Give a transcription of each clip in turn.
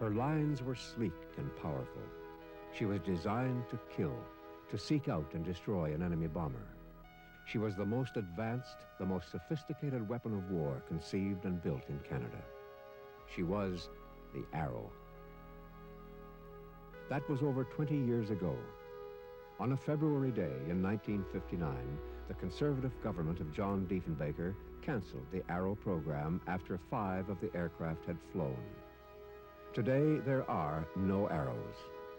Her lines were sleek and powerful. She was designed to kill, to seek out and destroy an enemy bomber. She was the most advanced, the most sophisticated weapon of war conceived and built in Canada. She was the Arrow. That was over 20 years ago. On a February day in 1959, the conservative government of John Diefenbaker canceled the Arrow program after 5 of the aircraft had flown. Today, there are no Arrows,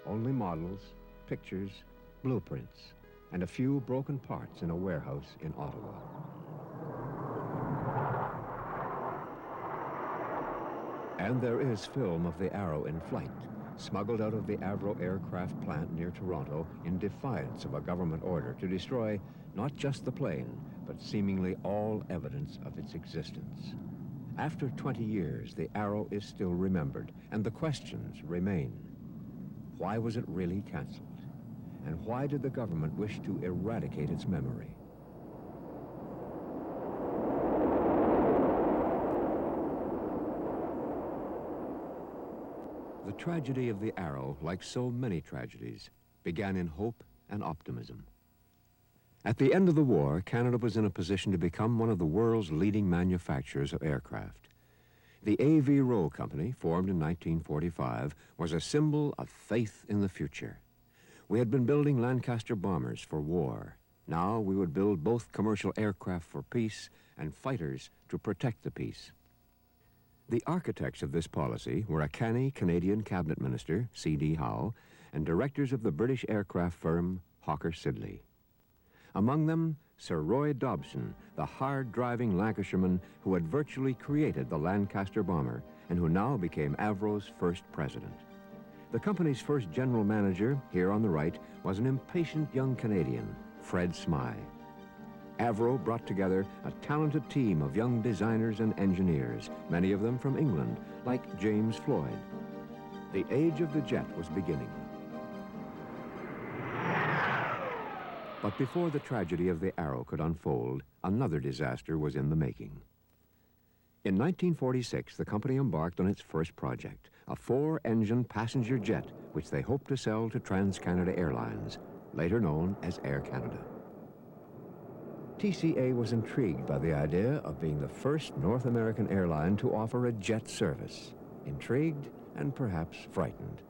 only models, pictures, blueprints, and a few broken parts in a warehouse in Ottawa. And there is film of the Arrow in flight, smuggled out of the Avro aircraft plant near Toronto in defiance of a government order to destroy not just the plane, but seemingly all evidence of its existence. After 20 years, the Arrow is still remembered, and the questions remain. Why was it really canceled? And why did the government wish to eradicate its memory? The tragedy of the Arrow, like so many tragedies, began in hope and optimism. At the end of the war, Canada was in a position to become one of the world's leading manufacturers of aircraft. The Avro Company, formed in 1945, was a symbol of faith in the future. We had been building Lancaster bombers for war. Now we would build both commercial aircraft for peace and fighters to protect the peace. The architects of this policy were a canny Canadian cabinet minister, C.D. Howe, and directors of the British aircraft firm Hawker Siddeley. Among them, Sir Roy Dobson, the hard-driving Lancashireman who had virtually created the Lancaster bomber and who now became Avro's first president. The company's first general manager, here on the right, was an impatient young Canadian, Fred Smythe. Avro brought together a talented team of young designers and engineers, many of them from England, like James Floyd. The age of the jet was beginning. But before the tragedy of the Arrow could unfold, another disaster was in the making. In 1946, the company embarked on its first project, a 4-engine passenger jet, which they hoped to sell to TransCanada Airlines, later known as Air Canada. TCA was intrigued by the idea of being the first North American airline to offer a jet service. Intrigued and perhaps frightened.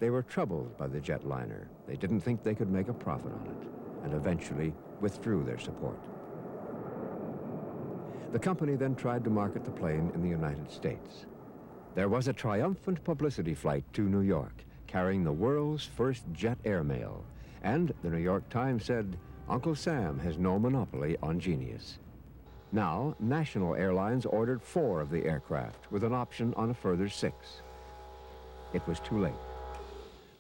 They were troubled by the jetliner. They didn't think they could make a profit on it, and eventually withdrew their support. The company then tried to market the plane in the United States. There was a triumphant publicity flight to New York, carrying the world's first jet airmail, and the New York Times said, "Uncle Sam has no monopoly on genius." Now, national airlines ordered 4 of the aircraft, with an option on a further 6. It was too late.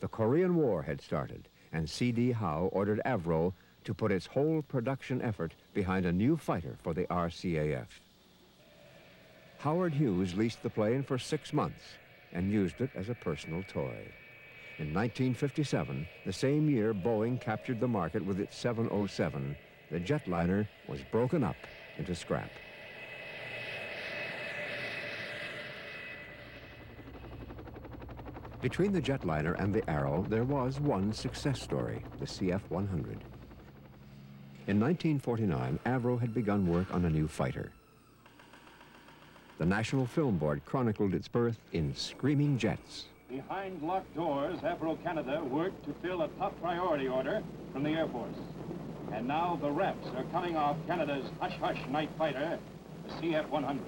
The Korean War had started, and C.D. Howe ordered Avro to put its whole production effort behind a new fighter for the RCAF. Howard Hughes leased the plane for 6 months and used it as a personal toy. In 1957, the same year Boeing captured the market with its 707, the jetliner was broken up into scrap. Between the jetliner and the Arrow, there was one success story, the CF-100. In 1949, Avro had begun work on a new fighter. The National Film Board chronicled its birth in Screaming Jets. Behind locked doors, Avro Canada worked to fill a top priority order from the Air Force. And now the reps are coming off Canada's hush-hush night fighter, the CF-100.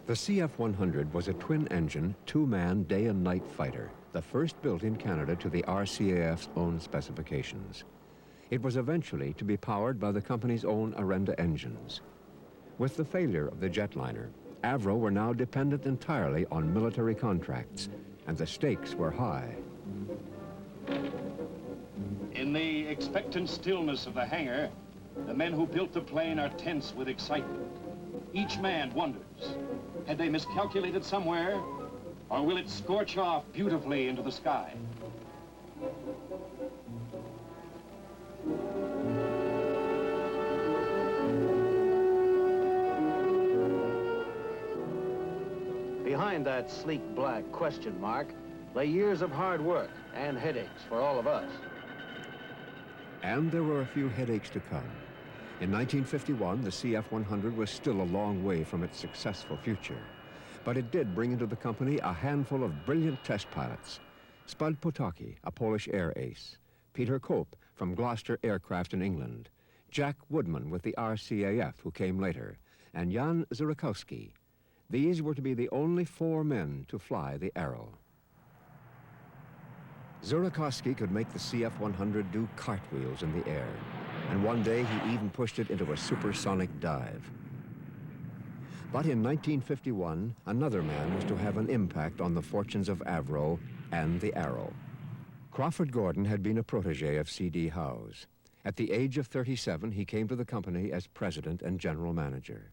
The CF-100 was a twin-engine, 2-man day and night fighter, the first built in Canada to the RCAF's own specifications. It was eventually to be powered by the company's own Arenda engines. With the failure of the jetliner, Avro were now dependent entirely on military contracts, and the stakes were high. In the expectant stillness of the hangar, the men who built the plane are tense with excitement. Each man wonders, had they miscalculated somewhere, or will it scorch off beautifully into the sky? The behind that sleek black question mark lay years of hard work and headaches for all of us. And there were a few headaches to come. In 1951, the CF-100 was still a long way from its successful future. But it did bring into the company a handful of brilliant test pilots. Spud Potocki, a Polish air ace. Peter Cope from Gloucester Aircraft in England. Jack Woodman with the RCAF, who came later. And Jan Zurakowski. These were to be the only 4 men to fly the Arrow. Zurakowski could make the CF-100 do cartwheels in the air, and one day he even pushed it into a supersonic dive. But in 1951, another man was to have an impact on the fortunes of Avro and the Arrow. Crawford Gordon had been a protege of C.D. Howe's. At the age of 37, he came to the company as president and general manager.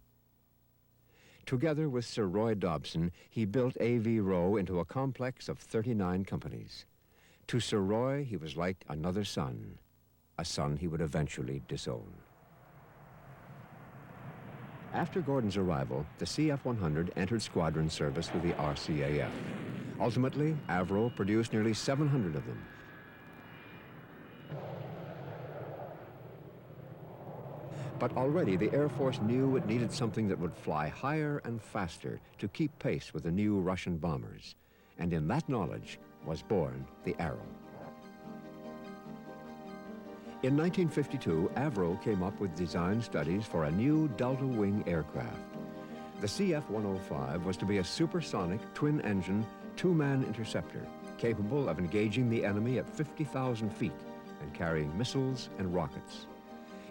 Together with Sir Roy Dobson, he built Avro into a complex of 39 companies. To Sir Roy, he was like another son, a son he would eventually disown. After Gordon's arrival, the CF-100 entered squadron service with the RCAF. Ultimately, Avro produced nearly 700 of them. But already the Air Force knew it needed something that would fly higher and faster to keep pace with the new Russian bombers. And in that knowledge was born the Arrow. In 1952, Avro came up with design studies for a new delta-wing aircraft. The CF-105 was to be a supersonic, twin-engine, 2-man interceptor, capable of engaging the enemy at 50,000 feet and carrying missiles and rockets.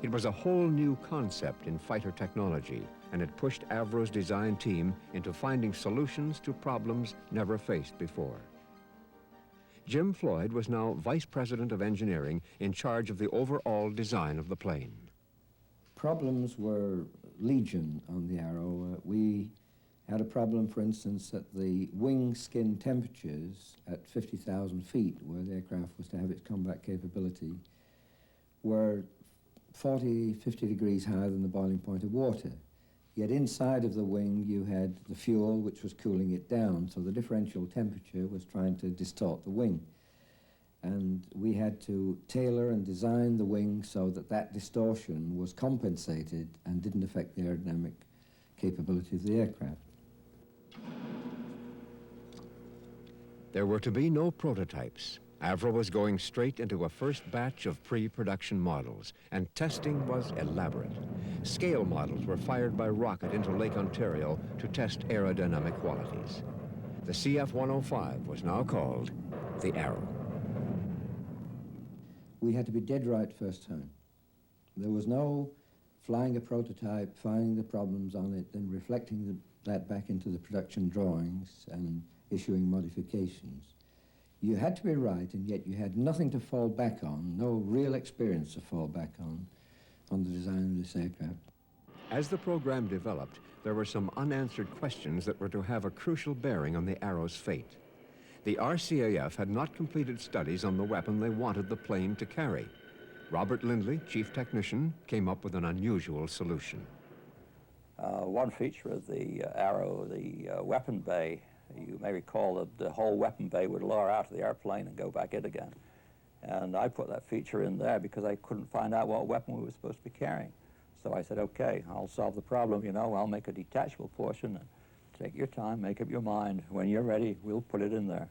It was a whole new concept in fighter technology, and it pushed Avro's design team into finding solutions to problems never faced before. Jim Floyd was now Vice President of Engineering in charge of the overall design of the plane. Problems were legion on the Arrow. We had a problem, for instance, at the wing skin temperatures at 50,000 feet, where the aircraft was to have its combat capability, were 40, 50 degrees higher than the boiling point of water. Yet inside of the wing you had the fuel which was cooling it down, so the differential temperature was trying to distort the wing. And we had to tailor and design the wing so that that distortion was compensated and didn't affect the aerodynamic capability of the aircraft. There were to be no prototypes. Avro was going straight into a first batch of pre-production models, and testing was elaborate. Scale models were fired by rocket into Lake Ontario to test aerodynamic qualities. The CF-105 was now called the Arrow. We had to be dead right first time. There was no flying a prototype, finding the problems on it, then reflecting that back into the production drawings and issuing modifications. You had to be right, and yet you had nothing to fall back on, no real experience to fall back on the design of this aircraft. As the program developed, there were some unanswered questions that were to have a crucial bearing on the Arrow's fate. The RCAF had not completed studies on the weapon they wanted the plane to carry. Robert Lindley, chief technician, came up with an unusual solution. One feature of the Arrow, the weapon bay, you may recall that the whole weapon bay would lower out of the airplane and go back in again. And I put that feature in there because I couldn't find out what weapon we were supposed to be carrying. So I said, okay, I'll solve the problem, you know, I'll make a detachable portion. And take your time, make up your mind. When you're ready, we'll put it in there.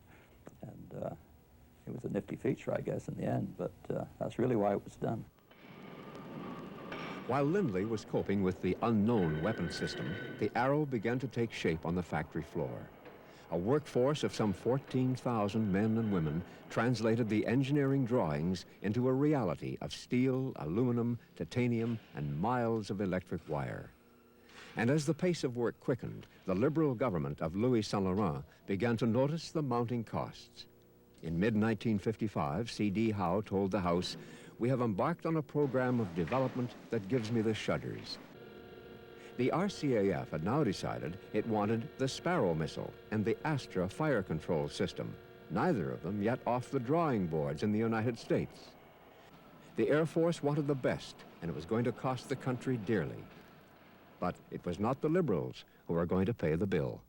And it was a nifty feature, I guess, in the end, but that's really why it was done. While Lindley was coping with the unknown weapon system, the Arrow began to take shape on the factory floor. A workforce of some 14,000 men and women translated the engineering drawings into a reality of steel, aluminum, titanium, and miles of electric wire. And as the pace of work quickened, the liberal government of Louis Saint-Laurent began to notice the mounting costs. In mid-1955, C.D. Howe told the House, "We have embarked on a program of development that gives me the shudders." The RCAF had now decided it wanted the Sparrow missile and the Astra fire control system, neither of them yet off the drawing boards in the United States. The Air Force wanted the best, and it was going to cost the country dearly. But it was not the liberals who were going to pay the bill.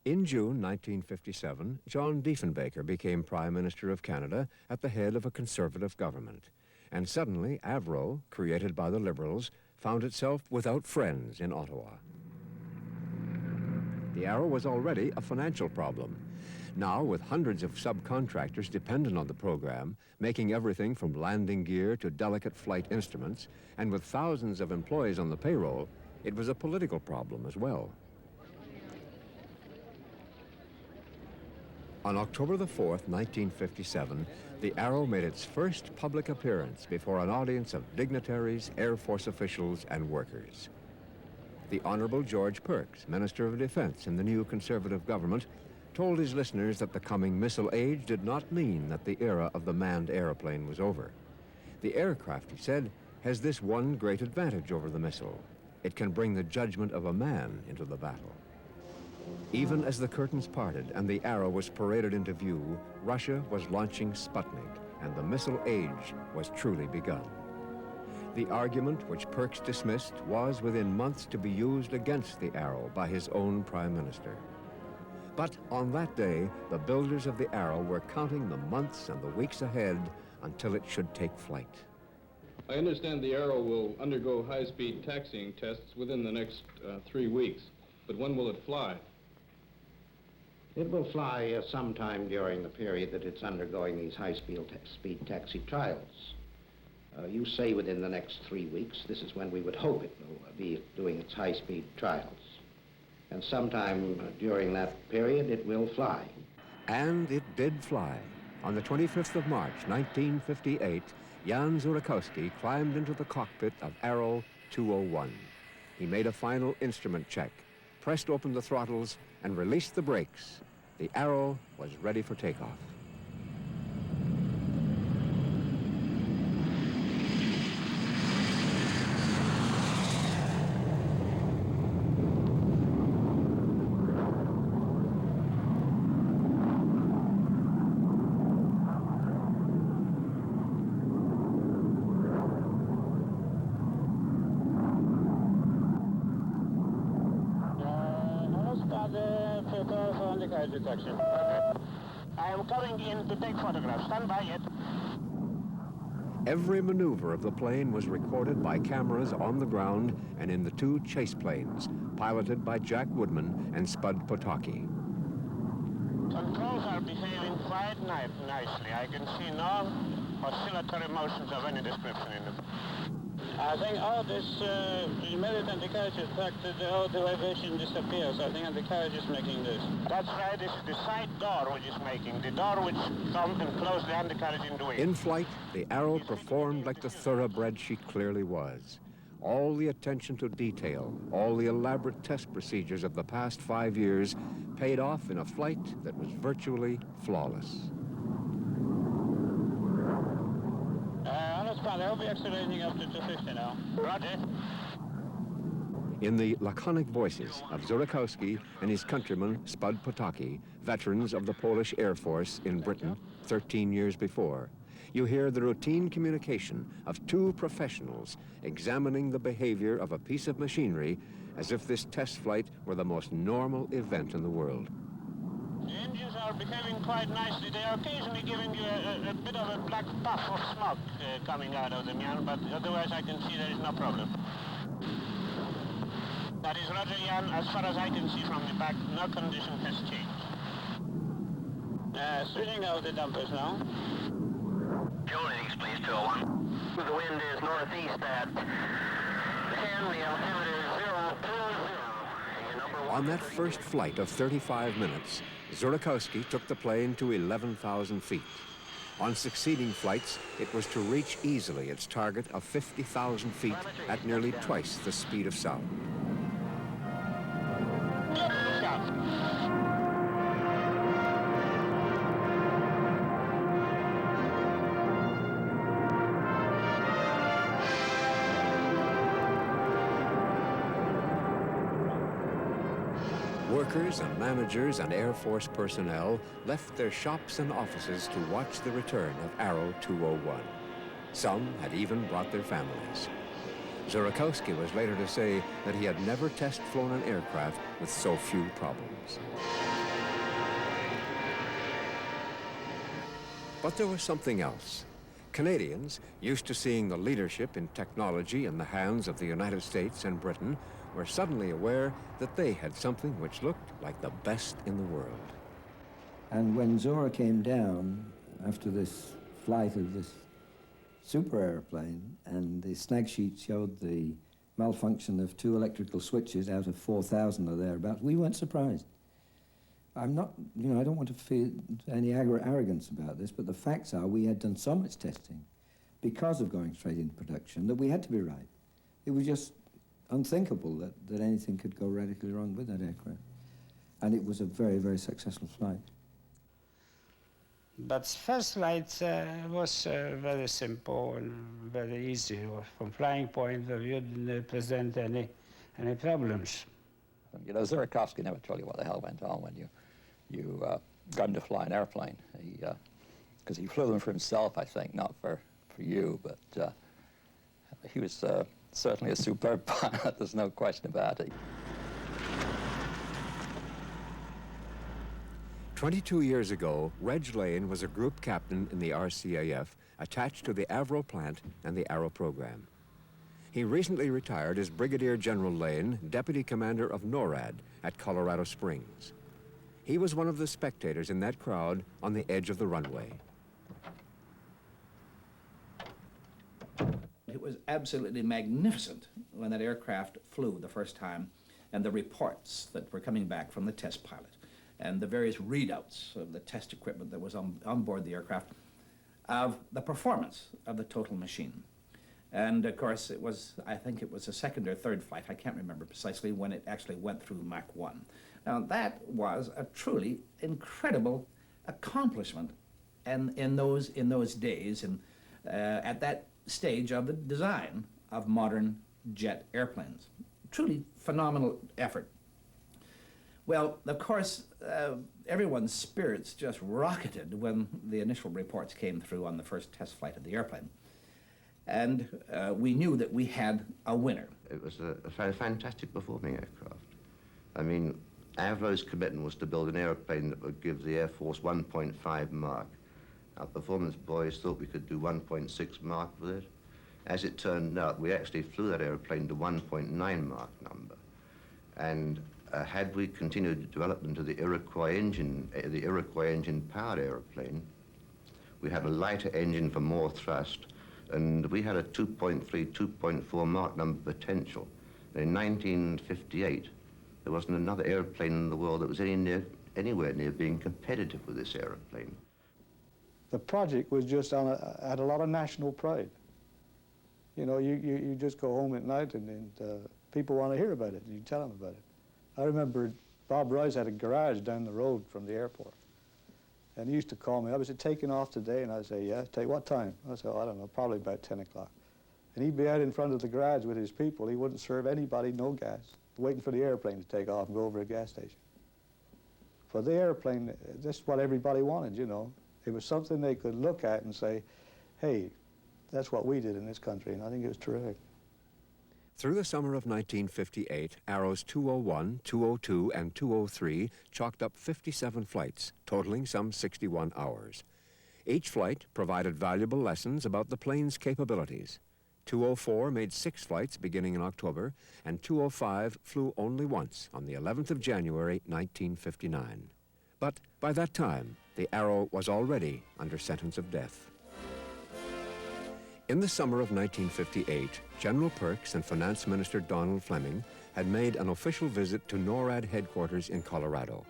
In June 1957, John Diefenbaker became Prime Minister of Canada at the head of a conservative government. And suddenly, Avro, created by the Liberals, found itself without friends in Ottawa. The Arrow was already a financial problem. Now, with hundreds of subcontractors dependent on the program, making everything from landing gear to delicate flight instruments, and with thousands of employees on the payroll, it was a political problem as well. On October the 4th, 1957, the Arrow made its first public appearance before an audience of dignitaries, Air Force officials, and workers. The Honorable George Perks, Minister of Defense in the new Conservative government, told his listeners that the coming missile age did not mean that the era of the manned airplane was over. The aircraft, he said, has this one great advantage over the missile. It can bring the judgment of a man into the battle. Even as the curtains parted and the Arrow was paraded into view, Russia was launching Sputnik, and the missile age was truly begun. The argument, which Perks dismissed, was within months to be used against the Arrow by his own Prime Minister. But on that day, the builders of the Arrow were counting the months and the weeks ahead until it should take flight. I understand the Arrow will undergo high-speed taxiing tests within the next 3 weeks. But when will it fly? It will fly sometime during the period that it's undergoing these high-speed taxi trials. You say within the next 3 weeks. This is when we would hope it will be doing its high-speed trials. And sometime during that period, it will fly. And it did fly. On the 25th of March, 1958, Jan Zurakowski climbed into the cockpit of Arrow 201. He made a final instrument check, pressed open the throttles, and released the brakes. The Arrow was ready for takeoff. I am coming in to take photographs. Stand by it. Every maneuver of the plane was recorded by cameras on the ground and in the two chase planes, piloted by Jack Woodman and Spud Potocki. Controls are behaving quite nicely. I can see no oscillatory motions of any description in them. I think all this militant carriage is back to the old aviation disappears. I think the carriage is making this. That's right. It's the side door which is making. The door which comes and closes the undercarriage in the wing. In flight, the Arrow performed like the thoroughbred she clearly was. All the attention to detail, all the elaborate test procedures of the past 5 years paid off in a flight that was virtually flawless. I'll be accelerating up to 250 now. Roger. In the laconic voices of Zurakowski and his countryman Spud Potocki, veterans of the Polish Air Force in Britain 13 years before, you hear the routine communication of two professionals examining the behavior of a piece of machinery as if this test flight were the most normal event in the world. The engines are behaving quite nicely. They are occasionally giving you a bit of a black puff of smoke coming out of them, Jan, but otherwise I can see there is no problem. That is Roger, Jan. As far as I can see from the back, no condition has changed. Switching out the dampers now. Fuel readings, please, 201. The wind is northeast at 10, the altimeter is 020. On that first flight of 35 minutes, Zurakowski took the plane to 11,000 feet. On succeeding flights, it was to reach easily its target of 50,000 feet at nearly twice the speed of sound. Workers and managers and Air Force personnel left their shops and offices to watch the return of Arrow 201. Some had even brought their families. Zurakowski was later to say that he had never test flown an aircraft with so few problems. But there was something else. Canadians, used to seeing the leadership in technology in the hands of the United States and Britain, were suddenly aware that they had something which looked like the best in the world. And when Zora came down after this flight of this super airplane, and the snag sheet showed the malfunction of 2 electrical switches out of 4,000 or thereabouts, we weren't surprised. I'm not, you know, I don't want to feel any arrogance about this, but the facts are we had done so much testing because of going straight into production that we had to be right. It was just unthinkable that anything could go radically wrong with that aircraft. And it was a very, very successful flight. But first flight was very simple and very easy. From flying point of view, didn't present any problems. You know, Zurakovsky never told you what the hell went on when you got him to fly an airplane. Because he flew them for himself, I think, not for you, but he was certainly a superb pilot, there's no question about it. 22 years ago, Reg Lane was a group captain in the RCAF attached to the Avro plant and the Arrow program. He recently retired as Brigadier General Lane, Deputy Commander of NORAD at Colorado Springs. He was one of the spectators in that crowd on the edge of the runway. It was absolutely magnificent when that aircraft flew the first time, and the reports that were coming back from the test pilot and the various readouts of the test equipment that was on board the aircraft of the performance of the total machine. And of course, it was, I think it was the second or third flight, I can't remember precisely, when it actually went through Mach 1. Now, that was a truly incredible accomplishment in those days, and at that stage of the design of modern jet airplanes. Truly phenomenal effort. Well, of course, everyone's spirits just rocketed when the initial reports came through on the first test flight of the airplane. And we knew that we had a winner. It was a fantastic performing aircraft. I mean, Avro's commitment was to build an airplane that would give the Air Force 1.5 Mach. Our performance boys thought we could do 1.6 Mach with it. As it turned out, we actually flew that airplane to 1.9 Mach number. And had we continued to develop into the Iroquois engine powered airplane, we had a lighter engine for more thrust, and we had a 2.3, 2.4 Mach number potential. In 1958, there wasn't another airplane in the world that was anywhere near being competitive with this airplane. The project was just had a lot of national pride. You know, you just go home at night and people want to hear about it, and you tell them about it. I remember Bob Rice had a garage down the road from the airport, and he used to call me up. Is it taking off today? And I'd say, yeah. Take what time? I said, oh, I don't know, probably about 10 o'clock. And he'd be out in front of the garage with his people. He wouldn't serve anybody no gas, waiting for the airplane to take off and go over a gas station. For the airplane, that's what everybody wanted, you know. It was something they could look at and say, hey, that's what we did in this country, and I think it was terrific. Through the summer of 1958, Arrows 201, 202, and 203 chalked up 57 flights, totaling some 61 hours. Each flight provided valuable lessons about the plane's capabilities. 204 made 6 flights beginning in October, and 205 flew only once on the 11th of January, 1959. But by that time, the Arrow was already under sentence of death. In the summer of 1958, General Perks and Finance Minister Donald Fleming had made an official visit to NORAD headquarters in Colorado.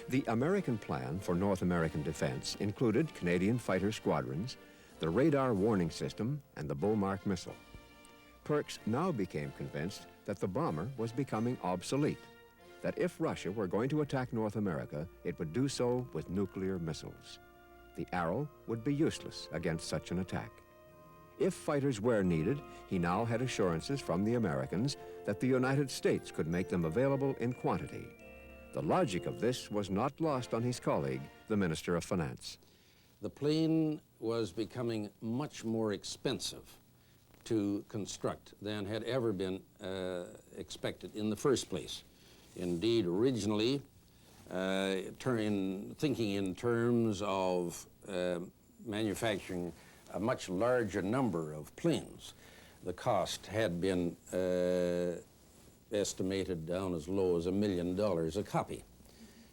The American plan for North American defense included Canadian fighter squadrons, the radar warning system, and the Beaumark missile. Perks now became convinced that the bomber was becoming obsolete, that if Russia were going to attack North America, it would do so with nuclear missiles. The Arrow would be useless against such an attack. If fighters were needed, he now had assurances from the Americans that the United States could make them available in quantity. The logic of this was not lost on his colleague, the Minister of Finance. The plane was becoming much more expensive to construct than had ever been expected in the first place. Indeed, originally, thinking in terms of manufacturing a much larger number of planes. The cost had been estimated down as low as $1 million a copy.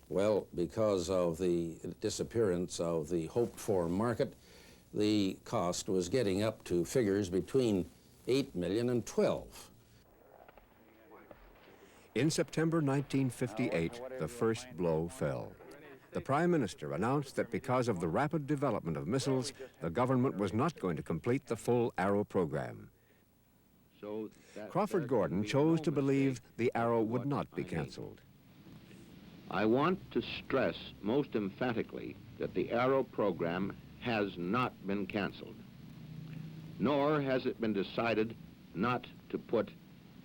Well, because of the disappearance of the hoped-for market, the cost was getting up to figures between 8 million and 12. In September 1958, the first blow fell. The Prime Minister announced that because of the rapid development of missiles, the government was not going to complete the full Arrow program. Crawford Gordon chose to believe the Arrow would not be canceled. I want to stress most emphatically that the Arrow program has not been canceled, nor has it been decided not to put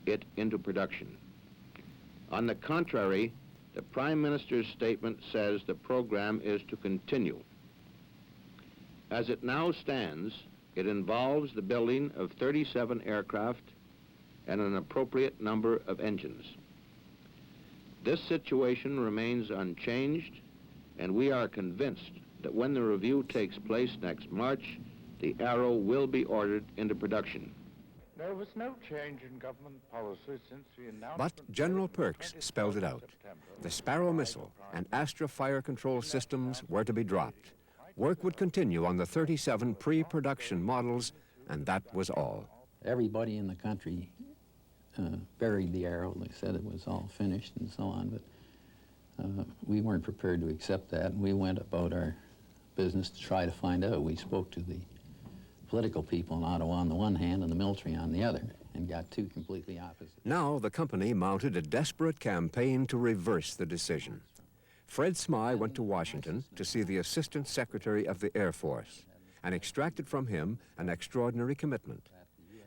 it into production. On the contrary, the Prime Minister's statement says the program is to continue. As it now stands, it involves the building of 37 aircraft and an appropriate number of engines. This situation remains unchanged, and we are convinced that when the review takes place next March, the Arrow will be ordered into production. There was no change in government policy since the announcement. But General Perks spelled it out. The Sparrow missile and Astra fire control systems were to be dropped. Work would continue on the 37 pre-production models, and that was all. Everybody in the country buried the Arrow. They said it was all finished and so on, but we weren't prepared to accept that, and we went about our business to try to find out. We spoke to the political people in Ottawa on the one hand and the military on the other, and got two completely opposite. Now the company mounted a desperate campaign to reverse the decision. Fred Smyth went to Washington to see the Assistant Secretary of the Air Force and extracted from him an extraordinary commitment.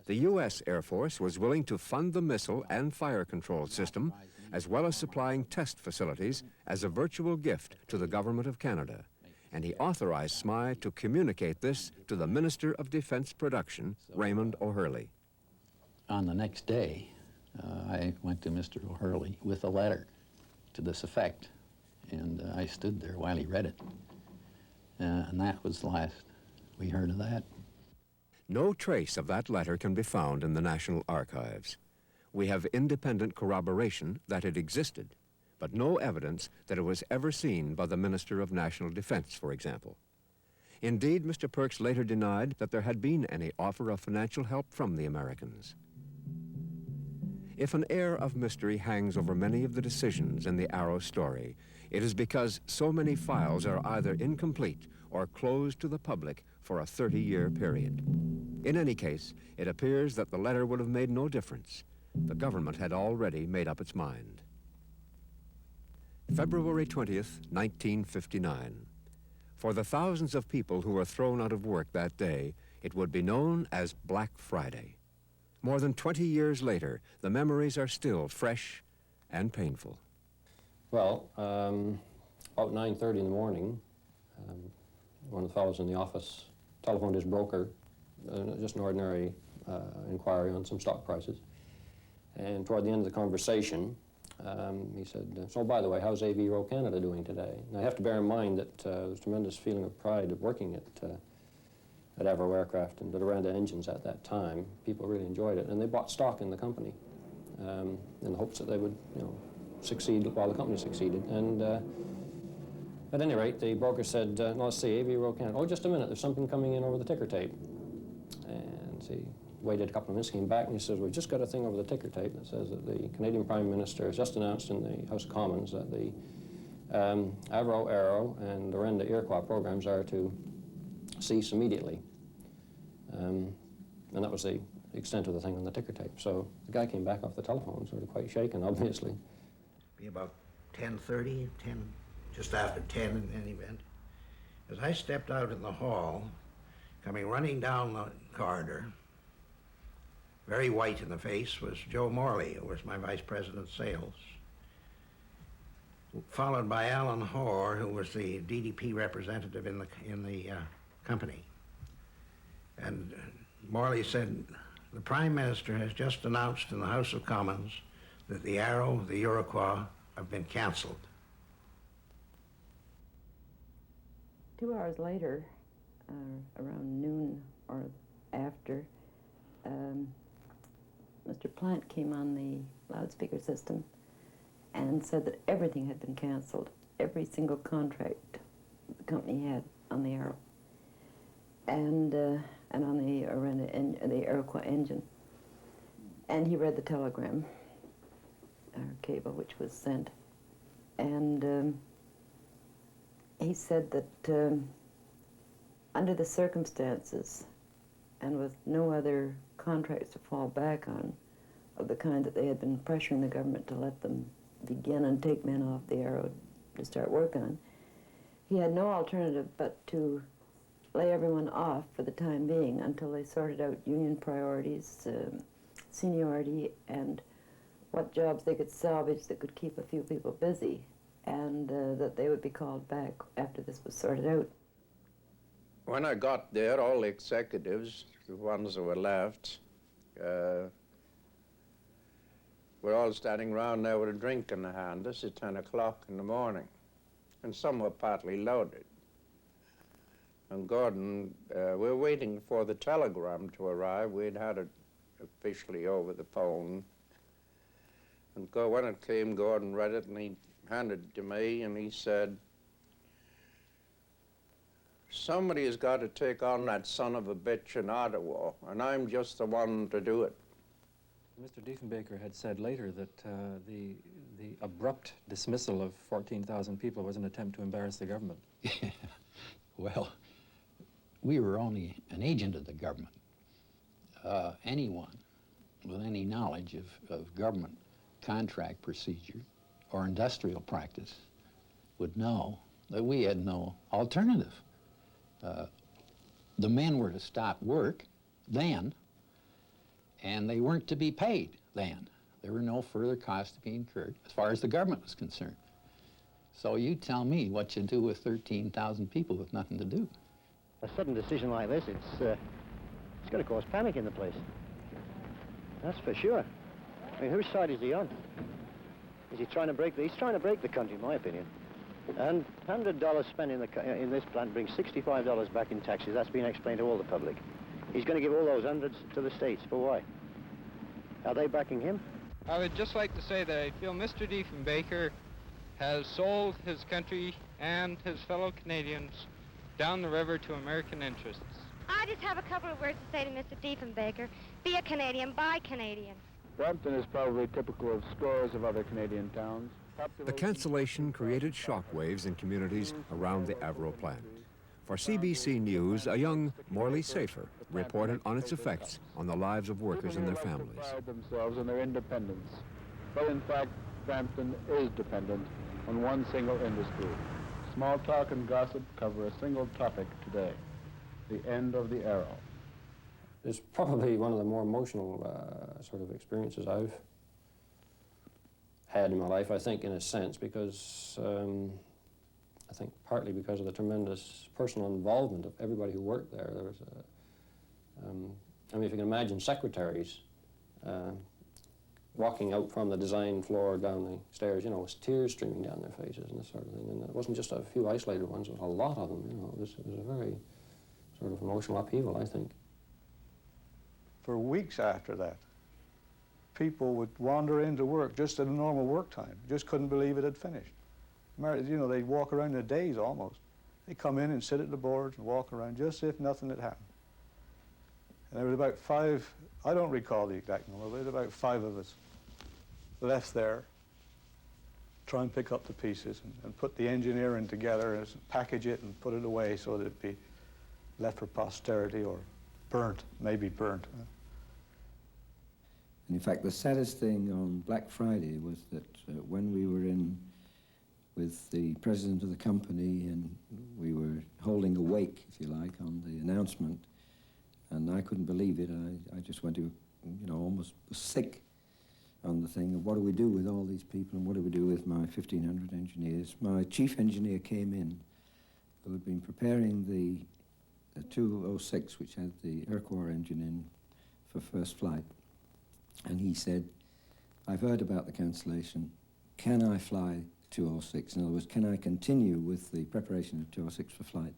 The U.S. Air Force was willing to fund the missile and fire control system, as well as supplying test facilities as a virtual gift to the Government of Canada. And he authorized Smyth to communicate this to the Minister of Defense Production, Raymond O'Hurley. On the next day, I went to Mr. O'Hurley with a letter to this effect, and I stood there while he read it. And that was the last we heard of that. No trace of that letter can be found in the National Archives. We have independent corroboration that it existed, but no evidence that it was ever seen by the Minister of National Defense, for example. Indeed, Mr. Perks later denied that there had been any offer of financial help from the Americans. If an air of mystery hangs over many of the decisions in the Arrow story, it is because so many files are either incomplete or closed to the public for a 30-year period. In any case, it appears that the letter would have made no difference. The government had already made up its mind. February 20th, 1959. For the thousands of people who were thrown out of work that day, it would be known as Black Friday. More than 20 years later, the memories are still fresh and painful. Well, about 9:30 in the morning, one of the fellows in the office telephoned his broker, just an ordinary inquiry on some stock prices. And toward the end of the conversation, he said, so by the way, how's Avro Canada doing today? Now, you have to bear in mind that there was a tremendous feeling of pride of working at Avro Aircraft and the Doranda engines at that time. People really enjoyed it, and they bought stock in the company in the hopes that they would, succeed while the company succeeded. And at any rate, the broker said, no, let's see, Avro Canada. Oh, just a minute, there's something coming in over the ticker tape. And he waited a couple of minutes, came back, and he says, we've just got a thing over the ticker tape that says that the Canadian Prime Minister has just announced in the House of Commons that the Avro Arrow and the Doranda Iroquois programs are to cease immediately. And that was the extent of the thing on the ticker tape. So the guy came back off the telephone, sort of quite shaken, obviously. Be about 10:30, just after 10 in any event. As I stepped out in the hall, coming running down the corridor, very white in the face, was Joe Morley, who was my vice president of sales, followed by Alan Hoare, who was the DDP representative in the company. And Morley said, the Prime Minister has just announced in the House of Commons that the Arrow, the Iroquois, have been canceled. 2 hours later, around noon or after, Mr. Plant came on the loudspeaker system and said that everything had been canceled, every single contract the company had on the Arrow and on the Aeroqua engine. And he read the telegram, or cable, which was sent. And he said that under the circumstances, and with no other contracts to fall back on, of the kind that they had been pressuring the government to let them begin and take men off the Arrow to start work on, he had no alternative but to lay everyone off for the time being until they sorted out union priorities, seniority, and what jobs they could salvage that could keep a few people busy, and that they would be called back after this was sorted out. When I got there, all the executives, the ones that were left, were all standing around there with a drink in their hand. This is 10 o'clock in the morning, and some were partly loaded. And Gordon, we were waiting for the telegram to arrive. We'd had it officially over the phone. And when it came, Gordon read it, and he handed it to me, and he said, "Somebody has got to take on that son of a bitch in Ottawa, and I'm just the one to do it." Mr. Diefenbaker had said later that the abrupt dismissal of 14,000 people was an attempt to embarrass the government. Well, we were only an agent of the government. Anyone with any knowledge of government contract procedure or industrial practice would know that we had no alternative. The men were to stop work then, and they weren't to be paid then. There were no further costs to be incurred as far as the government was concerned. So you tell me what you do with 13,000 people with nothing to do. A sudden decision like this, it's going to cause panic in the place. That's for sure. I mean, whose side is he on? Is he trying to break he's trying to break the country, in my opinion. And $100 spent in this plant brings $65 back in taxes. That's been explained to all the public. He's going to give all those hundreds to the states. For why? Are they backing him? I would just like to say that I feel Mr. Diefenbaker has sold his country and his fellow Canadians down the river to American interests. I just have a couple of words to say to Mr. Diefenbaker. Be a Canadian, buy Canadian. Brampton is probably typical of scores of other Canadian towns. The cancellation created shockwaves in communities around the Avro plant. For CBC News, a young Morley Safer reported on its effects on the lives of workers and their families. Pride themselves on their independence, but in fact, Brampton is dependent on one single industry. Small talk and gossip cover a single topic today: the end of the Arrow. It's probably one of the more emotional sort of experiences I've had in my life, I think, in a sense, because I think partly because of the tremendous personal involvement of everybody who worked there. There was I mean, if you can imagine secretaries walking out from the design floor down the stairs, you know, with tears streaming down their faces and this sort of thing. And it wasn't just a few isolated ones, it was a lot of them, you know. It was a very sort of emotional upheaval, I think. For weeks after that, people would wander into work just at a normal work time, just couldn't believe it had finished. You know, they'd walk around in days almost. They'd come in and sit at the boards and walk around just as if nothing had happened. And there was about 5, I don't recall the exact number, but there was about 5 of us left there, try and pick up the pieces and put the engineering together and package it and put it away so that it'd be left for posterity or burnt, maybe burnt. And in fact, the saddest thing on Black Friday was that when we were in with the president of the company and we were holding a wake, if you like, on the announcement, and I couldn't believe it. I just went to, you know, almost sick on the thing of what do we do with all these people and what do we do with my 1,500 engineers. My chief engineer came in, who had been preparing the 206, which had the Iroquois engine in for first flight. And he said, I've heard about the cancellation. Can I fly 206? In other words, can I continue with the preparation of 206 for flight?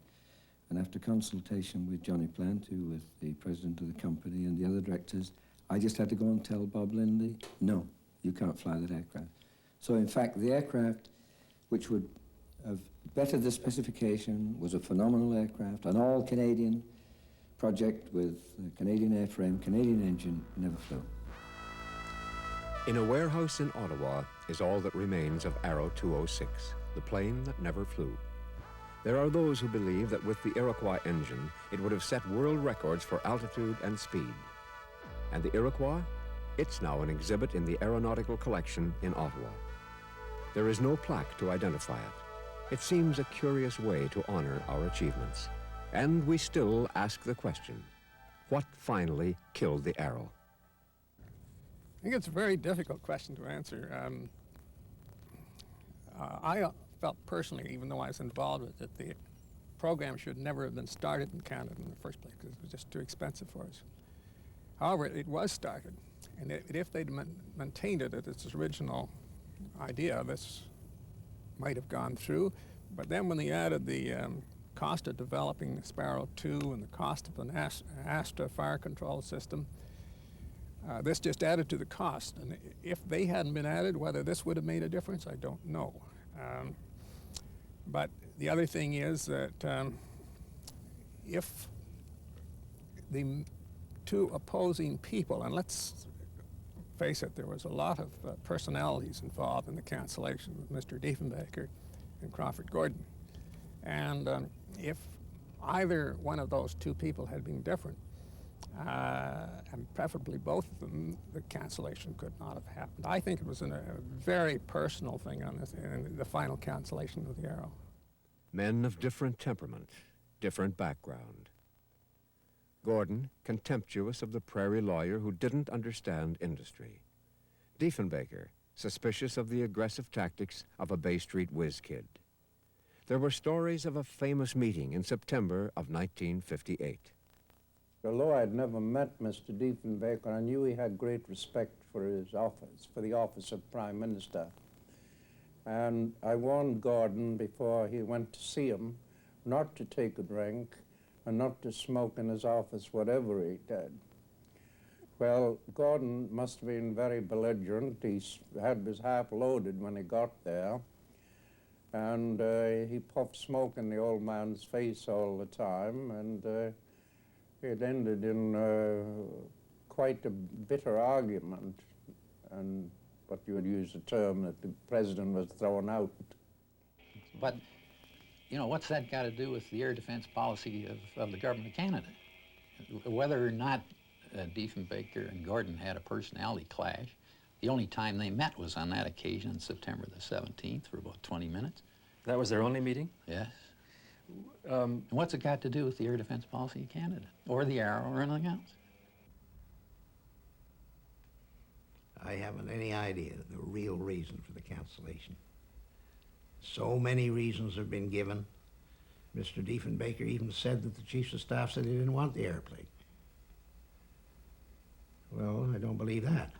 And after consultation with Johnny Plant, who was the president of the company, and the other directors, I just had to go and tell Bob Lindy, no, you can't fly that aircraft. So in fact, the aircraft, which would have bettered the specification, was a phenomenal aircraft, an all-Canadian project with a Canadian airframe, Canadian engine, never flew. In a warehouse in Ottawa is all that remains of Arrow 206, the plane that never flew. There are those who believe that with the Iroquois engine, it would have set world records for altitude and speed. And the Iroquois? It's now an exhibit in the Aeronautical Collection in Ottawa. There is no plaque to identify it. It seems a curious way to honor our achievements. And we still ask the question, what finally killed the Arrow? I think it's a very difficult question to answer. I felt personally, even though I was involved with it, the program should never have been started in Canada in the first place because it was just too expensive for us. However, it was started, and if they'd maintained it at its original idea, this might have gone through. But then when they added the cost of developing the Sparrow 2 and the cost of an Astra fire control system, this just added to the cost. And if they hadn't been added, whether this would have made a difference, I don't know. But the other thing is that if the two opposing people, and let's face it, there was a lot of personalities involved in the cancellation with Mr. Diefenbaker and Crawford Gordon. And if either one of those two people had been different, and preferably both of them, the cancellation could not have happened. I think it was a very personal thing on this, in the final cancellation of the Arrow. Men of different temperament, different background. Gordon, contemptuous of the prairie lawyer who didn't understand industry. Diefenbaker, suspicious of the aggressive tactics of a Bay Street whiz kid. There were stories of a famous meeting in September of 1958. Although I'd never met Mr. Diefenbaker, I knew he had great respect for his office, for the office of Prime Minister. And I warned Gordon before he went to see him not to take a drink and not to smoke in his office, whatever he did. Well, Gordon must have been very belligerent. He had his half loaded when he got there, and he puffed smoke in the old man's face all the time, and it ended in quite a bitter argument, and what you would use the term that the president was thrown out. But, you know, what's that got to do with the air defense policy of the government of Canada? Whether or not Diefenbaker and Gordon had a personality clash, the only time they met was on that occasion on September the 17th for about 20 minutes. That was their only meeting? Yes. And what's it got to do with the air defense policy of Canada, or the Arrow, or anything else? I haven't any idea the real reason for the cancellation. So many reasons have been given. Mr. Diefenbaker even said that the chiefs of staff said he didn't want the airplane. Well, I don't believe that.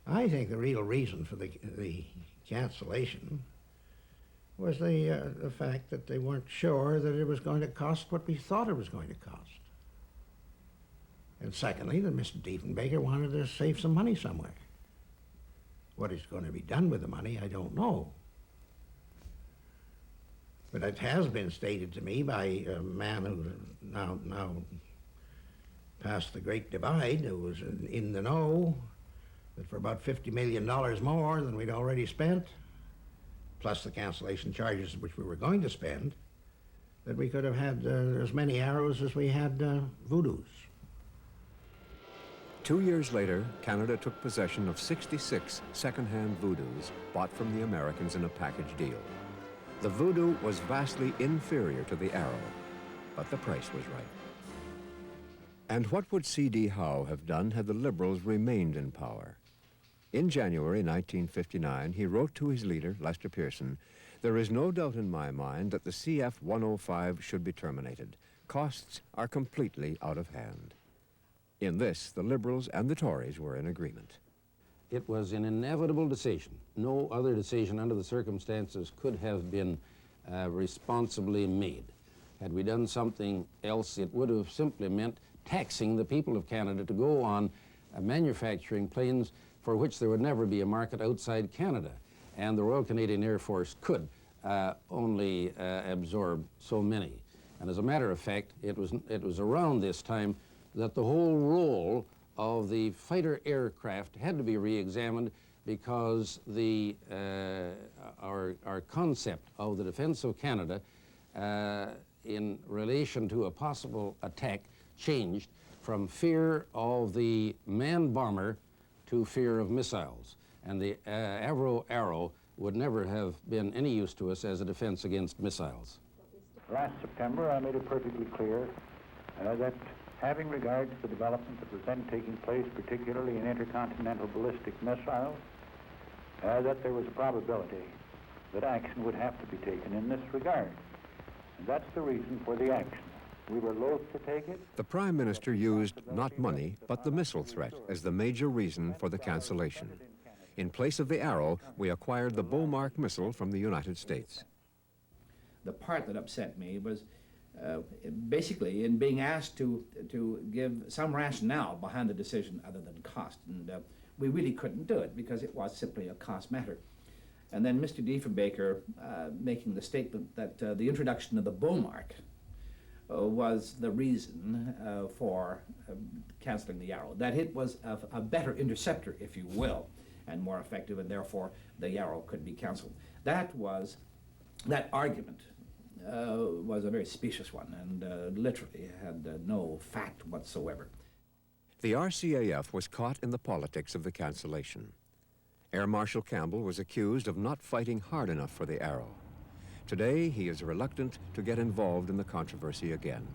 I think the real reason for the cancellation was the fact that they weren't sure that it was going to cost what we thought it was going to cost. And secondly, that Mr. Diefenbaker wanted to save some money somewhere. What is going to be done with the money, I don't know. But it has been stated to me by a man who now past the Great Divide, who was in the know, that for about $50 million more than we'd already spent, plus the cancellation charges which we were going to spend, that we could have had as many Arrows as we had Voodoos. 2 years later, Canada took possession of 66 second-hand Voodoos bought from the Americans in a package deal. The Voodoo was vastly inferior to the Arrow, but the price was right. And what would C.D. Howe have done had the Liberals remained in power? In January 1959, he wrote to his leader, Lester Pearson, "There is no doubt in my mind that the CF-105 should be terminated. Costs are completely out of hand." In this, the Liberals and the Tories were in agreement. It was an inevitable decision. No other decision under the circumstances could have been responsibly made. Had we done something else, it would have simply meant taxing the people of Canada to go on manufacturing planes for which there would never be a market outside Canada. And the Royal Canadian Air Force could only absorb so many. And as a matter of fact, it was around this time that the whole role of the fighter aircraft had to be re-examined, because our concept of the defense of Canada in relation to a possible attack changed from fear of the man bomber to fear of missiles. And the Avro Arrow would never have been any use to us as a defense against missiles. Last September, I made it perfectly clear that having regard to the development that was then taking place, particularly in intercontinental ballistic missiles, that there was a probability that action would have to be taken in this regard. And that's the reason for the action. We were loath to take it. The Prime Minister used not money, but the missile threat as the major reason for the cancellation. In place of the Arrow, we acquired the Beaumark missile from the United States. The part that upset me was basically in being asked to give some rationale behind the decision other than cost. And we really couldn't do it because it was simply a cost matter. And then Mr. Diefenbaker making the statement that the introduction of the Beaumark was the reason for canceling the Arrow, that it was a better interceptor, if you will, and more effective, and therefore the Arrow could be canceled. That argument was a very specious one, and literally had no fact whatsoever. The RCAF was caught in the politics of the cancellation. Air Marshal Campbell was accused of not fighting hard enough for the Arrow. Today, he is reluctant to get involved in the controversy again.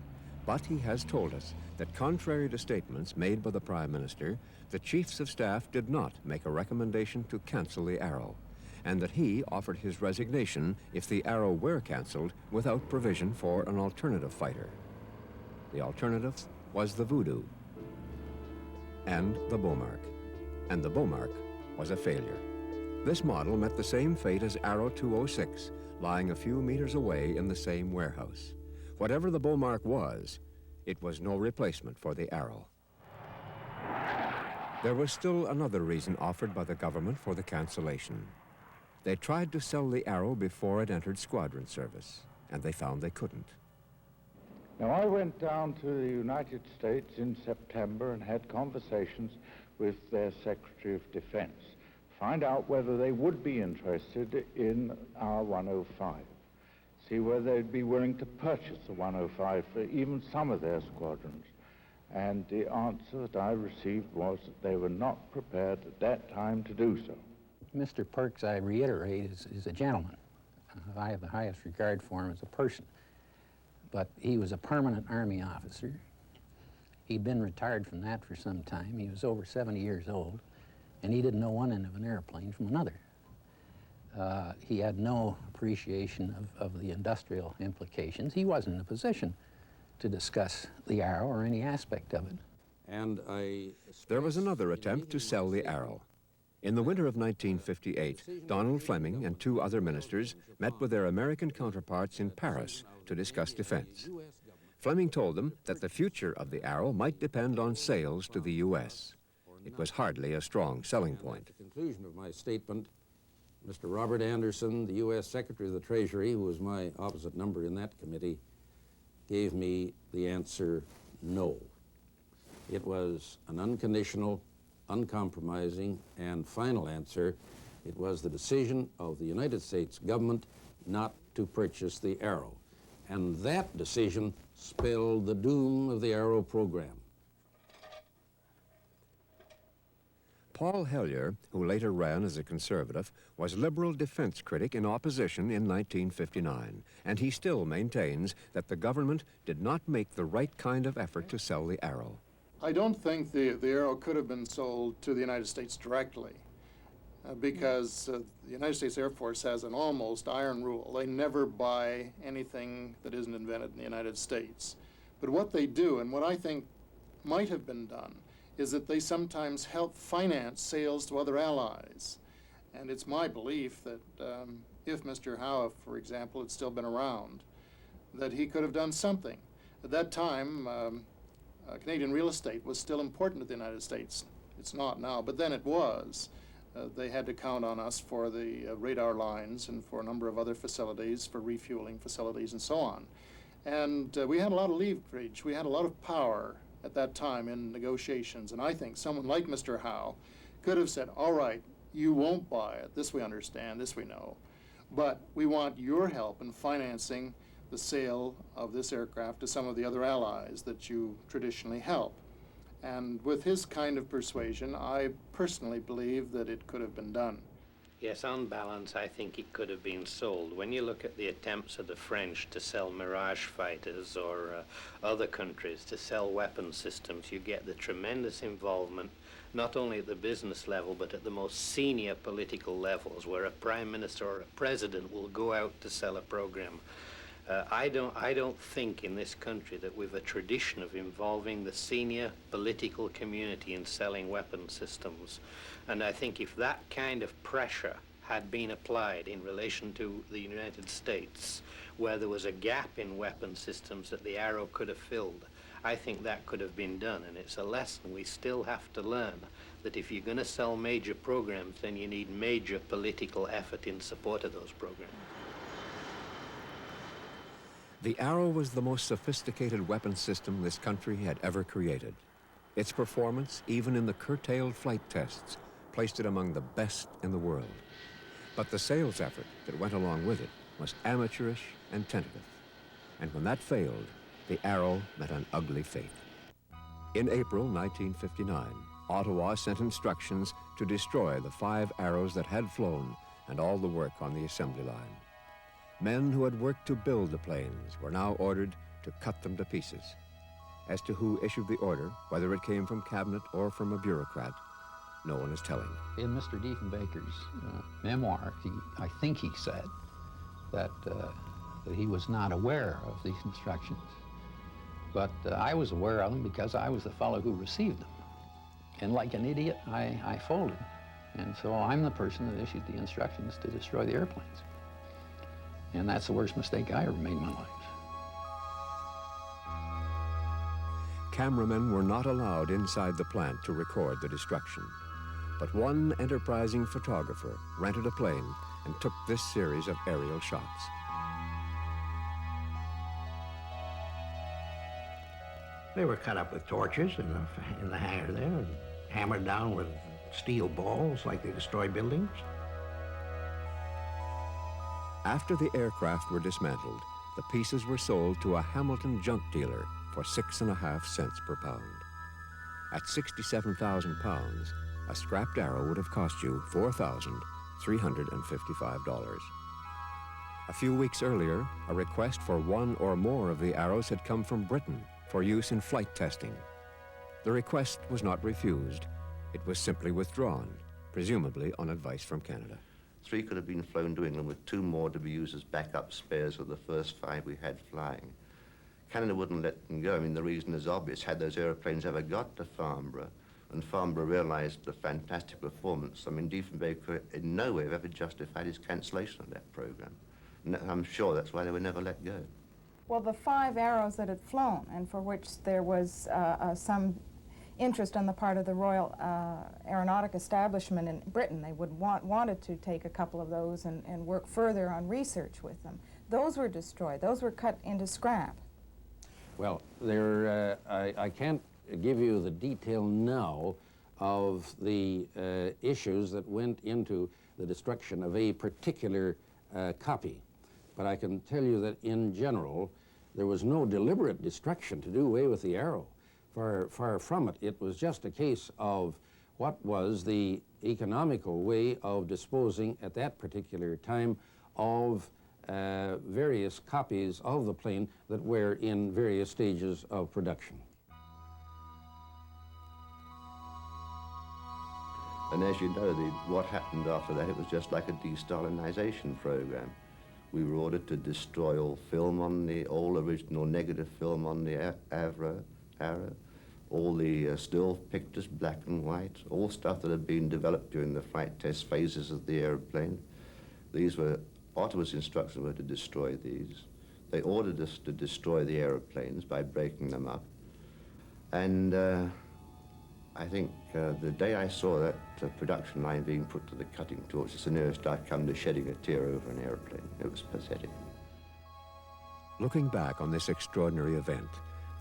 But he has told us that contrary to statements made by the Prime Minister, the Chiefs of Staff did not make a recommendation to cancel the Arrow, and that he offered his resignation if the Arrow were canceled without provision for an alternative fighter. The alternative was the Voodoo and the Beaumark, and the Beaumark was a failure. This model met the same fate as Arrow 206, lying a few meters away in the same warehouse. Whatever the Beaumark was, it was no replacement for the Arrow. There was still another reason offered by the government for the cancellation. They tried to sell the Arrow before it entered squadron service, and they found they couldn't. Now, I went down to the United States in September and had conversations with their Secretary of Defense, find out whether they would be interested in our 105, see whether they'd be willing to purchase the 105 for even some of their squadrons. And the answer that I received was that they were not prepared at that time to do so. Mr. Perks, I reiterate, is a gentleman. I have the highest regard for him as a person. But he was a permanent Army officer. He'd been retired from that for some time. He was over 70 years old, and he didn't know one end of an airplane from another. He had no appreciation of the industrial implications. He wasn't in a position to discuss the Arrow or any aspect of it. And there was another attempt to sell the Arrow. In the winter of 1958, Donald Fleming and two other ministers met with their American counterparts in Paris to discuss defense. Fleming told them that the future of the Arrow might depend on sales to the U.S. It was hardly a strong selling point. At the conclusion of my statement, Mr. Robert Anderson, the U.S. Secretary of the Treasury, who was my opposite number in that committee, gave me the answer no. It was an unconditional, uncompromising, and final answer. It was the decision of the United States government not to purchase the Arrow. And that decision spelled the doom of the Arrow program. Paul Hellyer, who later ran as a conservative, was liberal defense critic in opposition in 1959, and he still maintains that the government did not make the right kind of effort to sell the Arrow. I don't think the Arrow could have been sold to the United States directly because the United States Air Force has an almost iron rule. They never buy anything that isn't invented in the United States. But what they do, and what I think might have been done, is that they sometimes help finance sales to other allies. And it's my belief that if Mr. Howe, for example, had still been around, that he could have done something. At that time, Canadian real estate was still important to the United States. It's not now, but then it was. They had to count on us for the radar lines and for a number of other facilities, for refueling facilities and so on. And we had a lot of leverage. We had a lot of power at that time in negotiations. And I think someone like Mr. Howe could have said, all right, you won't buy it. This we understand, this we know. But we want your help in financing the sale of this aircraft to some of the other allies that you traditionally help. And with his kind of persuasion, I personally believe that it could have been done. Yes, on balance, I think it could have been sold. When you look at the attempts of the French to sell Mirage fighters or other countries to sell weapon systems, you get the tremendous involvement, not only at the business level, but at the most senior political levels, where a prime minister or a president will go out to sell a program. I don't think in this country that we've a tradition of involving the senior political community in selling weapon systems. And I think if that kind of pressure had been applied in relation to the United States, where there was a gap in weapon systems that the Arrow could have filled, I think that could have been done. And it's a lesson we still have to learn, that if you're going to sell major programs, then you need major political effort in support of those programs. The Arrow was the most sophisticated weapon system this country had ever created. Its performance, even in the curtailed flight tests, placed it among the best in the world. But the sales effort that went along with it was amateurish and tentative. And when that failed, the Arrow met an ugly fate. In April 1959, Ottawa sent instructions to destroy the 5 Arrows that had flown and all the work on the assembly line. Men who had worked to build the planes were now ordered to cut them to pieces. As to who issued the order, whether it came from cabinet or from a bureaucrat, no one is telling. In Mr. Diefenbaker's memoir, I think he said that he was not aware of these instructions. But I was aware of them because I was the fellow who received them. And like an idiot, I folded. And so I'm the person that issued the instructions to destroy the airplanes. And that's the worst mistake I ever made in my life. Cameramen were not allowed inside the plant to record the destruction. But one enterprising photographer rented a plane and took this series of aerial shots. They were cut up with torches in the hangar there and hammered down with steel balls like they destroy buildings. After the aircraft were dismantled, the pieces were sold to a Hamilton junk dealer for 6.5 cents per pound. At 67,000 pounds, a scrapped Arrow would have cost you $4,355. A few weeks earlier, a request for 1 or more of the Arrows had come from Britain for use in flight testing. The request was not refused. It was simply withdrawn, presumably on advice from Canada. 3 could have been flown to England with 2 more to be used as backup spares of the first 5 we had flying. Canada wouldn't let them go. I mean, the reason is obvious. Had those airplanes ever got to Farnborough, and Farnborough realized the fantastic performance, I mean, Diefenbaker in no way ever justified his cancellation of that program. And I'm sure that's why they were never let go. Well, the 5 Arrows that had flown, and for which there was some interest on the part of the Royal Aeronautic Establishment in Britain. They would wanted to take a couple of those and work further on research with them. Those were destroyed. Those were cut into scrap. Well, I can't give you the detail now of the issues that went into the destruction of a particular copy. But I can tell you that in general, there was no deliberate destruction to do away with the Arrow. Far from it. It was just a case of what was the economical way of disposing at that particular time of various copies of the plane that were in various stages of production. And as you know, what happened after that, it was just like a de-Stalinization program. We were ordered to destroy all film on all original negative film on the Avro Arrow, all the still pictures, black and white, all stuff that had been developed during the flight test phases of the airplane. These were, Ottawa's instructions were to destroy these. They ordered us to destroy the aeroplanes by breaking them up. And I think the day I saw that production line being put to the cutting torch, it's the nearest I've come to shedding a tear over an airplane. It was pathetic. Looking back on this extraordinary event,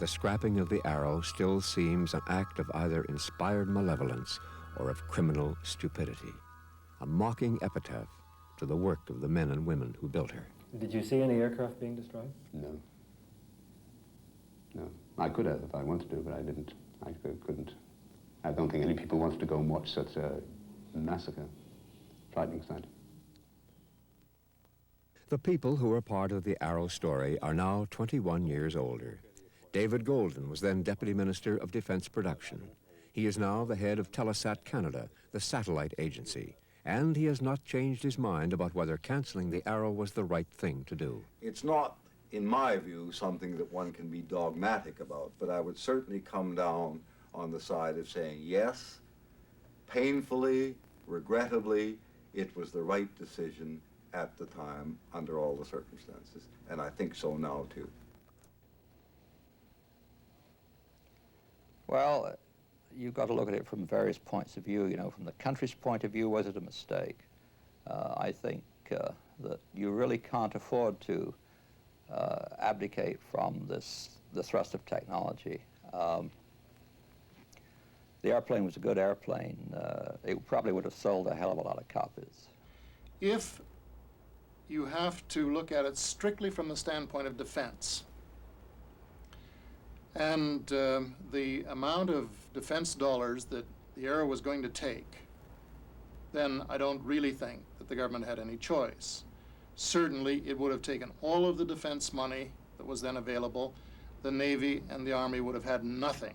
the scrapping of the Arrow still seems an act of either inspired malevolence or of criminal stupidity, a mocking epitaph to the work of the men and women who built her. Did you see any aircraft being destroyed? No. No. I could have if I wanted to, but I didn't. I couldn't. I don't think any people wanted to go and watch such a massacre. Frightening sight. The people who were part of the Arrow story are now 21 years older. David Golden was then Deputy Minister of Defense Production. He is now the head of Telesat Canada, the satellite agency, and he has not changed his mind about whether canceling the Arrow was the right thing to do. It's not, in my view, something that one can be dogmatic about, but I would certainly come down on the side of saying, yes, painfully, regrettably, it was the right decision at the time under all the circumstances, and I think so now too. Well, you've got to look at it from various points of view. You know, from the country's point of view, was it a mistake? I think that you really can't afford to abdicate from the thrust of technology. The airplane was a good airplane. It probably would have sold a hell of a lot of copies. If you have to look at it strictly from the standpoint of defense, and the amount of defense dollars that the Arrow was going to take, then I don't really think that the government had any choice. Certainly, it would have taken all of the defense money that was then available. The Navy and the Army would have had nothing.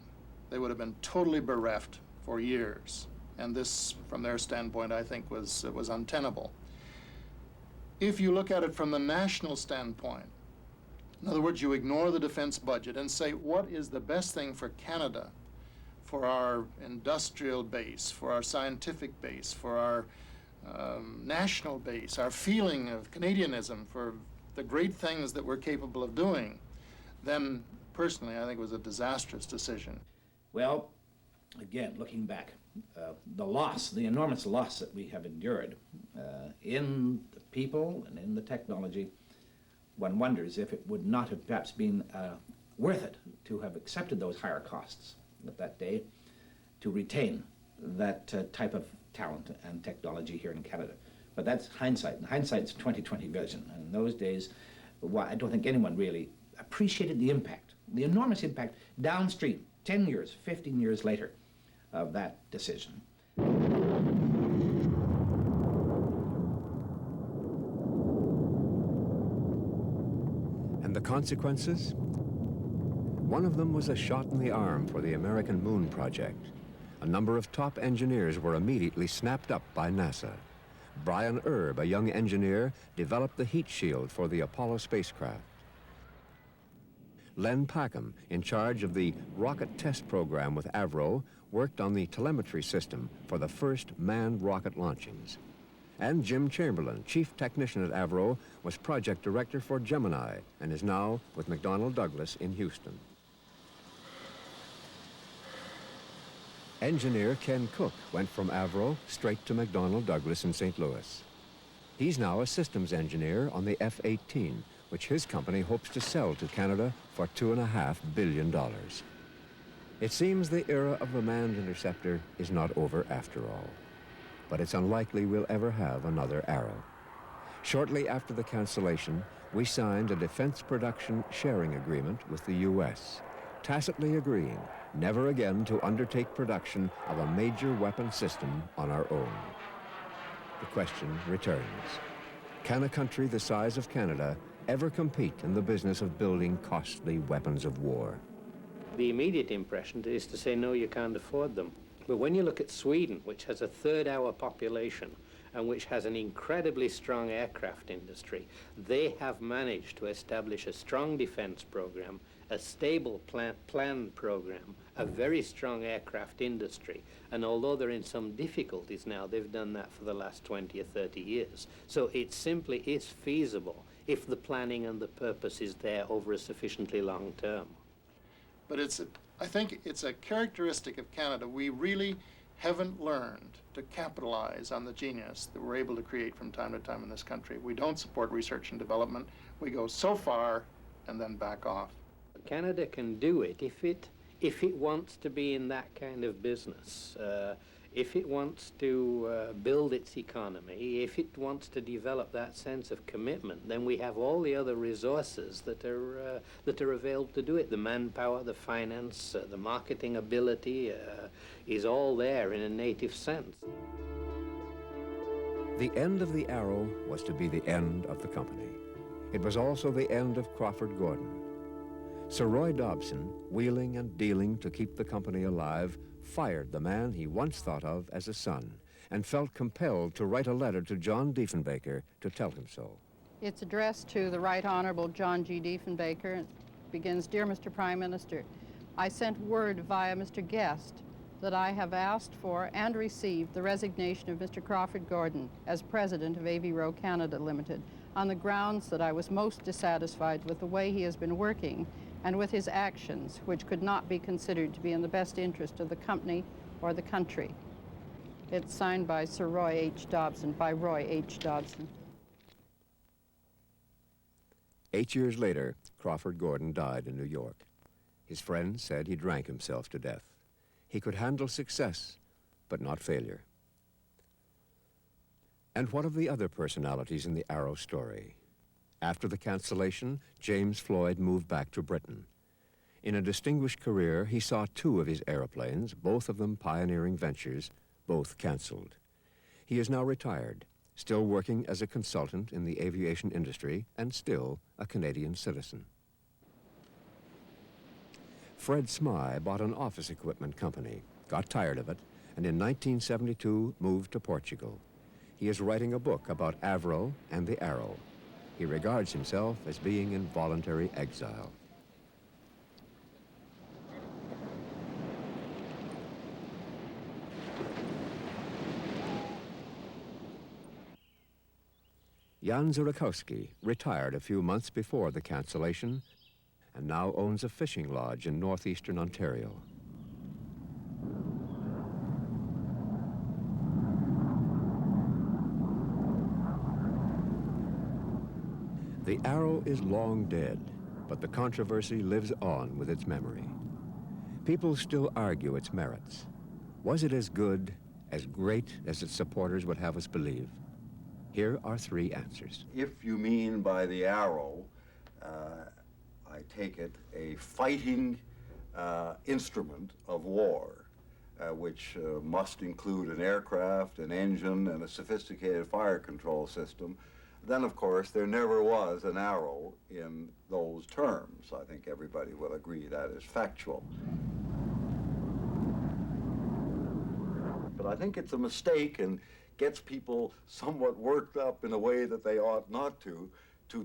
They would have been totally bereft for years. And this, from their standpoint, I think was untenable. If you look at it from the national standpoint, in other words, you ignore the defense budget and say, what is the best thing for Canada, for our industrial base, for our scientific base, for our national base, our feeling of Canadianism, for the great things that we're capable of doing, then personally I think it was a disastrous decision. Well, again, looking back, the enormous loss that we have endured in the people and in the technology, one wonders if it would not have perhaps been worth it to have accepted those higher costs at that day to retain that type of talent and technology here in Canada. But that's hindsight, and hindsight's 20/20 vision. And in those days, I don't think anyone really appreciated the impact, the enormous impact downstream, 10 years, 15 years later, of that decision. And the consequences? One of them was a shot in the arm for the American Moon Project. A number of top engineers were immediately snapped up by NASA. Brian Erb, a young engineer, developed the heat shield for the Apollo spacecraft. Len Packham, in charge of the rocket test program with Avro, worked on the telemetry system for the first manned rocket launchings. And Jim Chamberlain, chief technician at Avro, was project director for Gemini and is now with McDonnell Douglas in Houston. Engineer Ken Cook went from Avro straight to McDonnell Douglas in St. Louis. He's now a systems engineer on the F-18, which his company hopes to sell to Canada for $2.5 billion. It seems the era of the manned interceptor is not over after all, but it's unlikely we'll ever have another Arrow. Shortly after the cancellation, we signed a defense production sharing agreement with the U.S., tacitly agreeing never again to undertake production of a major weapon system on our own. The question returns. Can a country the size of Canada ever compete in the business of building costly weapons of war? The immediate impression is to say, no, you can't afford them. But when you look at Sweden, which has a third our population and which has an incredibly strong aircraft industry, they have managed to establish a strong defense program, a stable planned program, a very strong aircraft industry. And although they're in some difficulties now, they've done that for the last 20 or 30 years. So it simply is feasible if the planning and the purpose is there over a sufficiently long term. But I think it's a characteristic of Canada. We really haven't learned to capitalize on the genius that we're able to create from time to time in this country. We don't support research and development. We go so far and then back off. Canada can do it if it wants to be in that kind of business, if it wants to build its economy, if it wants to develop that sense of commitment, then we have all the other resources that are available to do it. The manpower, the finance, the marketing ability is all there in a native sense. The end of the Arrow was to be the end of the company. It was also the end of Crawford Gordon. Sir Roy Dobson, wheeling and dealing to keep the company alive, fired the man he once thought of as a son and felt compelled to write a letter to John Diefenbaker to tell him so. It's addressed to the Right Honorable John G. Diefenbaker. It begins, Dear Mr. Prime Minister, I sent word via Mr. Guest that I have asked for and received the resignation of Mr. Crawford Gordon as President of Avro Canada Limited on the grounds that I was most dissatisfied with the way he has been working and with his actions, which could not be considered to be in the best interest of the company or the country. It's signed by Sir Roy H. Dobson, by Roy H. Dobson. 8 years later, Crawford Gordon died in New York. His friends said he drank himself to death. He could handle success, but not failure. And what of the other personalities in the Arrow story? After the cancellation, James Floyd moved back to Britain. In a distinguished career, he saw 2 of his airplanes, both of them pioneering ventures, both canceled. He is now retired, still working as a consultant in the aviation industry and still a Canadian citizen. Fred Smyth bought an office equipment company, got tired of it, and in 1972 moved to Portugal. He is writing a book about Avro and the Arrow. He regards himself as being in voluntary exile. Jan Zurakowski retired a few months before the cancellation and now owns a fishing lodge in northeastern Ontario. The Arrow is long dead, but the controversy lives on with its memory. People still argue its merits. Was it as good, as great as its supporters would have us believe? Here are 3 answers. If you mean by the Arrow, I take it, a fighting instrument of war, which must include an aircraft, an engine, and a sophisticated fire control system, then of course there never was an Arrow in those terms. I think everybody will agree that is factual. But I think it's a mistake and gets people somewhat worked up in a way that they ought not to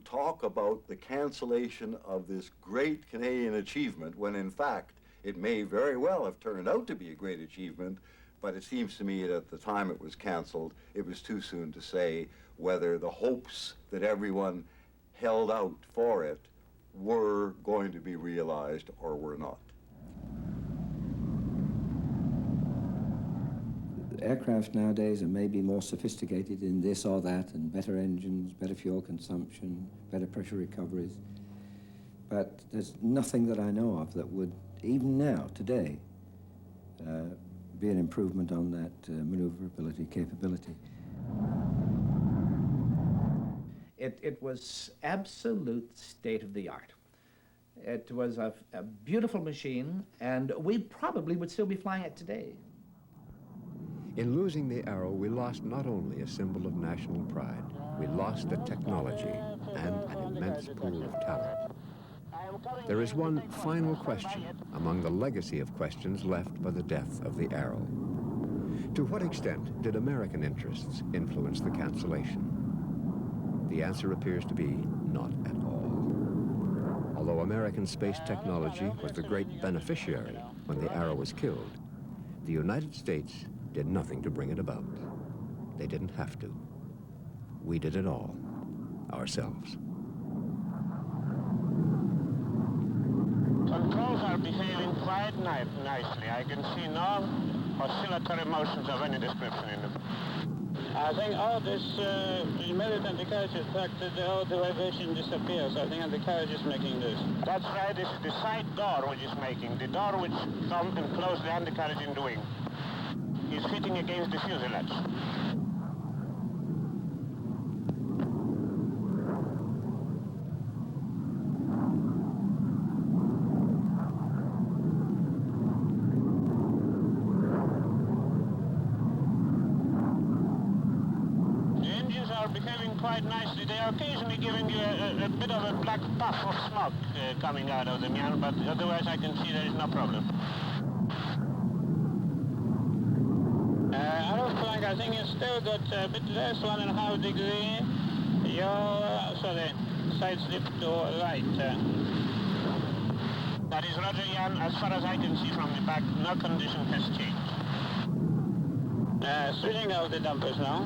talk about the cancellation of this great Canadian achievement when in fact it may very well have turned out to be a great achievement, but it seems to me that at the time it was canceled, it was too soon to say whether the hopes that everyone held out for it were going to be realized or were not. Aircraft nowadays are maybe more sophisticated in this or that, and better engines, better fuel consumption, better pressure recoveries. But there's nothing that I know of that would, even now, today, be an improvement on that maneuverability capability. It was absolute state of the art. It was a beautiful machine, and we probably would still be flying it today. In losing the Arrow, we lost not only a symbol of national pride, we lost a technology and an immense pool of talent. There is one final question among the legacy of questions left by the death of the Arrow. To what extent did American interests influence the cancellation? The answer appears to be not at all. Although American space technology was the great beneficiary when the Arrow was killed, the United States did nothing to bring it about. They didn't have to. We did it all, ourselves. behaving quite nicely. I can see no oscillatory motions of any description in them. I think all this militant carriage is affected, all the vibration disappears. I think the carriage is making this. That's right, it's the side door which is making. The door which comes and closes the undercarriage in the wing is fitting against the fuselage. Behaving quite nicely. They are occasionally giving you a bit of a black puff of smoke coming out of them, Jan, but otherwise I can see there is no problem. Aeroplank, I think it's still got a bit less, 1.5 degree. Side slip to right. That is Roger, Jan. As far as I can see from the back, no condition has changed. Switching out the dampers now.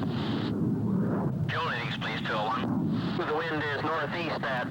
Fuel readings, please, 201. The wind is northeast at